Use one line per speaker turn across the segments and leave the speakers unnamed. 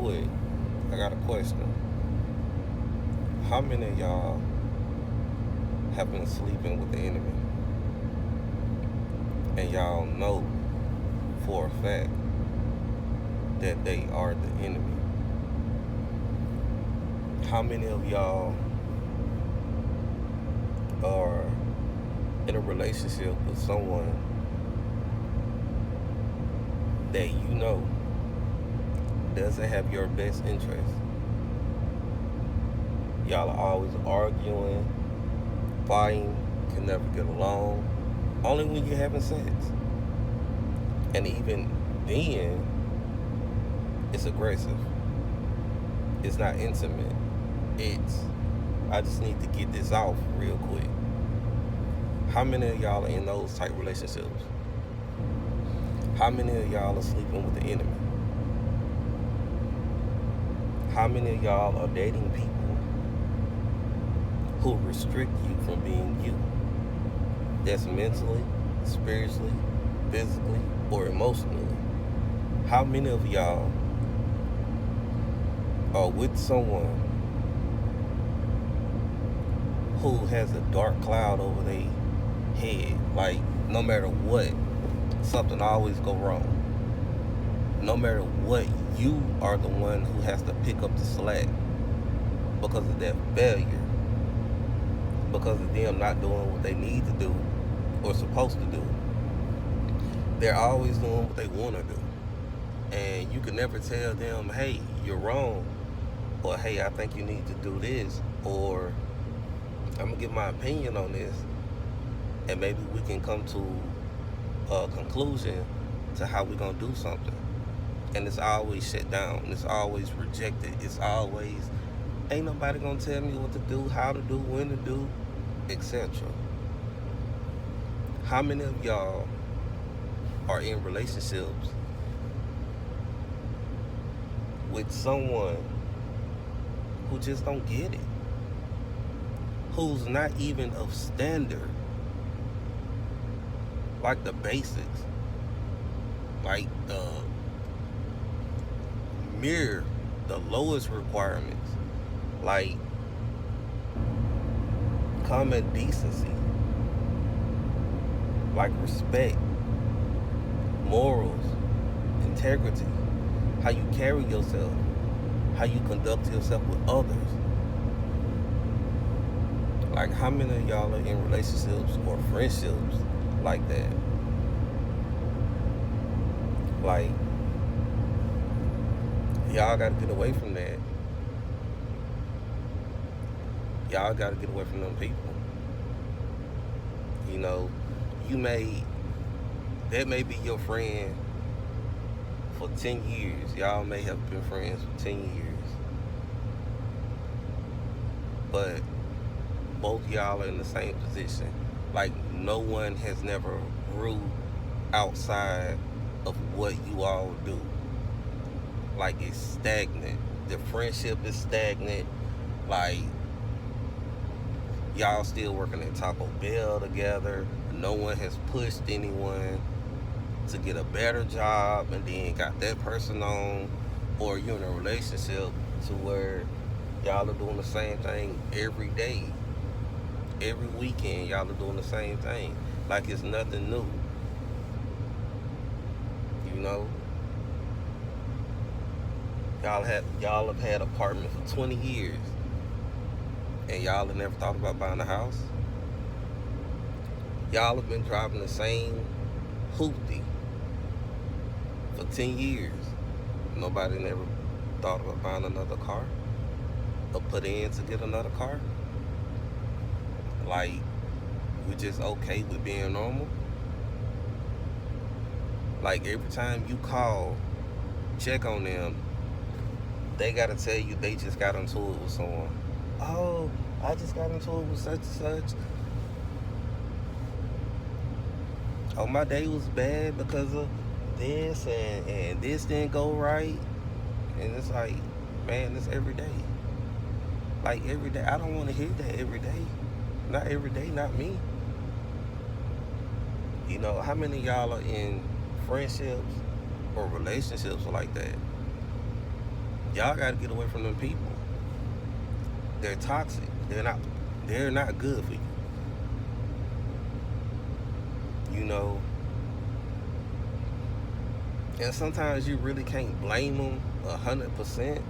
quick, I got a question. How many of y'all have been sleeping with the enemy? And y'all know for a fact that they are the enemy? How many of y'all are in a relationship with someone that you know doesn't have your best interest? Y'all are always arguing, fighting, can never get along, only when you're having sex. And even then, it's aggressive. It's not intimate. It's, I just need to get this off real quick. How many of y'all are in those type relationships? How many of y'all are sleeping with the enemy? How many of y'all are dating people who restrict you from being you? That's mentally, spiritually, physically, or emotionally. How many of y'all are with someone who has a dark cloud over their head? Like, no matter what, something always go wrong. No matter what, you are the one who has to pick up the slack because of that failure, because of them not doing what they need to do or supposed to do. They're always doing what they want to do. And you can never tell them, hey, you're wrong, or hey, I think you need to do this, or I'm going to give my opinion on this, and maybe we can come to a conclusion to how we're going to do something. And it's always shut down. It's always rejected. It's always, ain't nobody going to tell me what to do, how to do, when to do, etc. How many of y'all are in relationships with someone who just don't get it? Who's not even of standard? Like the basics. Like the mere, the lowest requirements. Like common decency. Like respect, morals, integrity, how you carry yourself, how you conduct yourself with others. Like, how many of y'all are in relationships or friendships like that? Like, y'all gotta get away from that. Y'all gotta get away from them people. You know, that may be your friend for 10 years. Y'all may have been friends for 10 years. But both y'all are in the same position. Like, no one has never grew outside of what you all do. Like, it's stagnant. The friendship is stagnant. Like, y'all still working at Taco Bell together. No one has pushed anyone to get a better job and then got that person on. Or you're in a relationship to where y'all are doing the same thing every day. Every weekend, y'all are doing the same thing. Like it's nothing new. You know? Y'all have had apartment for 20 years. And y'all have never thought about buying a house. Y'all have been driving the same hoopty for 10 years. Nobody never thought about buying another car or put in to get another car. Like, we're just okay with being normal. Like, every time you call, check on them, they gotta tell you they just got into it with someone. Oh, I just got into it with such and such. Oh, my day was bad because of this and this didn't go right. And it's like, man, it's every day. Like every day. I don't want to hear that every day. Not every day, not me. You know, how many of y'all are in friendships or relationships like that? Y'all gotta get away from them people. They're toxic. They're not good for you. You know, and sometimes you really can't blame them 100%.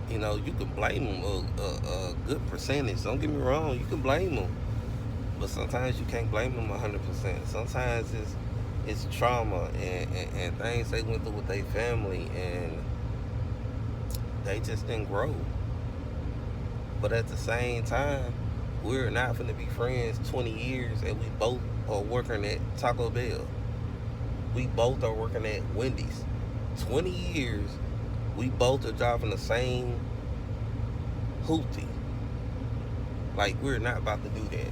You know, you can blame them a good percentage. Don't get me wrong, you can blame them, but sometimes you can't blame them 100%. Sometimes it's trauma and things they went through with their family, and they just didn't grow. But at the same time, we're not going to be friends 20 years and we both are working at Taco Bell. We both are working at Wendy's. 20 years, we both are driving the same hoopty. Like, we're not about to do that.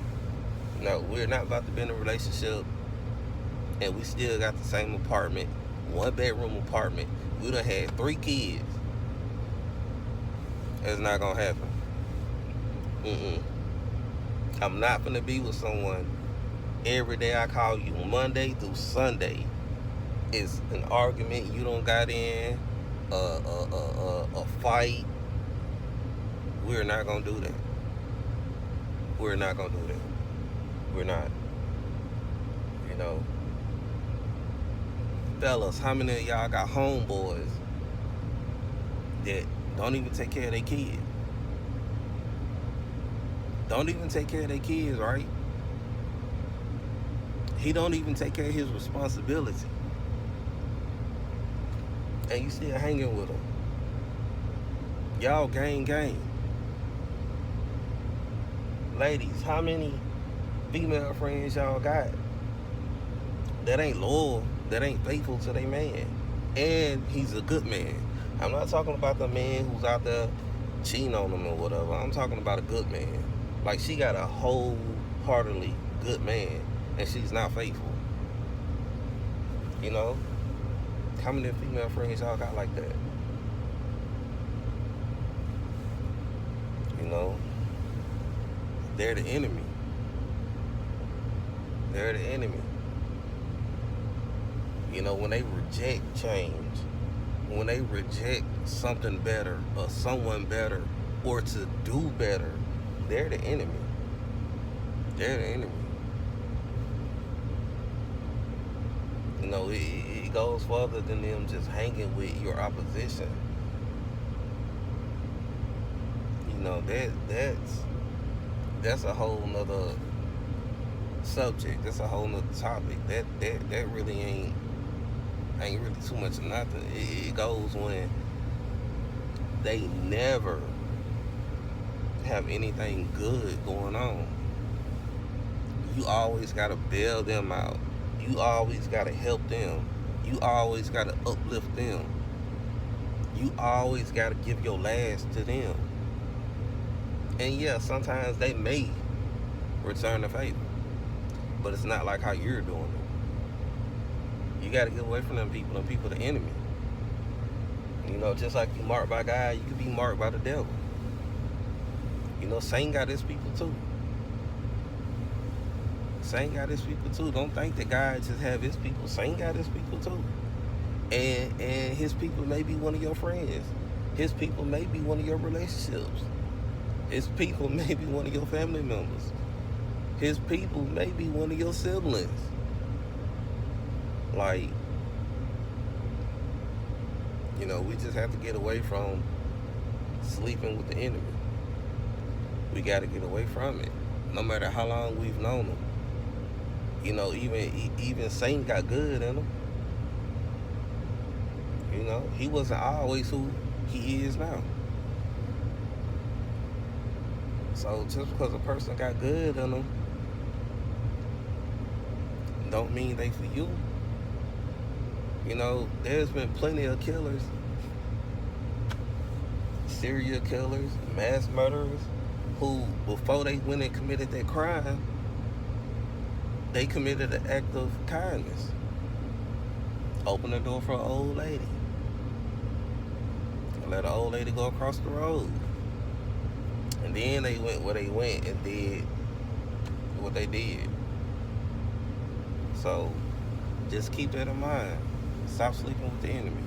No, we're not about to be in a relationship and we still got the same apartment, 1 bedroom apartment. We done had 3 kids. It's not gonna happen. Mm-mm. I'm not gonna be with someone every day I call you, Monday through Sunday. It's an argument you don't got in, a fight. We're not gonna do that. We're not gonna do that. We're not. You know, fellas, how many of y'all got homeboys that don't even take care of their kids? Don't even take care of their kids, right? He don't even take care of his responsibility, and you still hanging with him. Y'all gang. Ladies, how many female friends y'all got that ain't loyal, that ain't faithful to their man? And he's a good man. I'm not talking about the man who's out there cheating on them or whatever. I'm talking about a good man. Like, she got a wholeheartedly good man, and she's not faithful. You know? How many female friends y'all got like that? You know? They're the enemy. They're the enemy. You know, when they reject change, when they reject something better or someone better or to do better, they're the enemy. They're the enemy. You know, it goes further than them just hanging with your opposition. You know, that's a whole nother subject. That's a whole nother topic. That really ain't really too much of nothing. It goes when they never have anything good going on. You always gotta bail them out. You always gotta help them. You always gotta uplift them. You always gotta give your last to them. And yeah, sometimes they may return the favor, but it's not like how you're doing it. You gotta get away from them people. Them people the enemy. You know, just like you marked by God, you could be marked by the devil. You know, Satan got his people too. Satan got his people too. Don't think that God just have his people. Satan got his people too. And his people may be one of your friends. His people may be one of your relationships. His people may be one of your family members. His people may be one of your siblings. Like, you know, we just have to get away from sleeping with the enemy. We got to get away from it, no matter how long we've known him. You know, even Satan got good in him. You know, he wasn't always who he is now. So just because a person got good in them, don't mean they for you. You know, there's been plenty of killers, serial killers, mass murderers, who, before they went and committed their crime, they committed an act of kindness. Open the door for an old lady. Let an old lady go across the road. And then they went where they went and did what they did. So just keep that in mind. Stop sleeping with the enemy.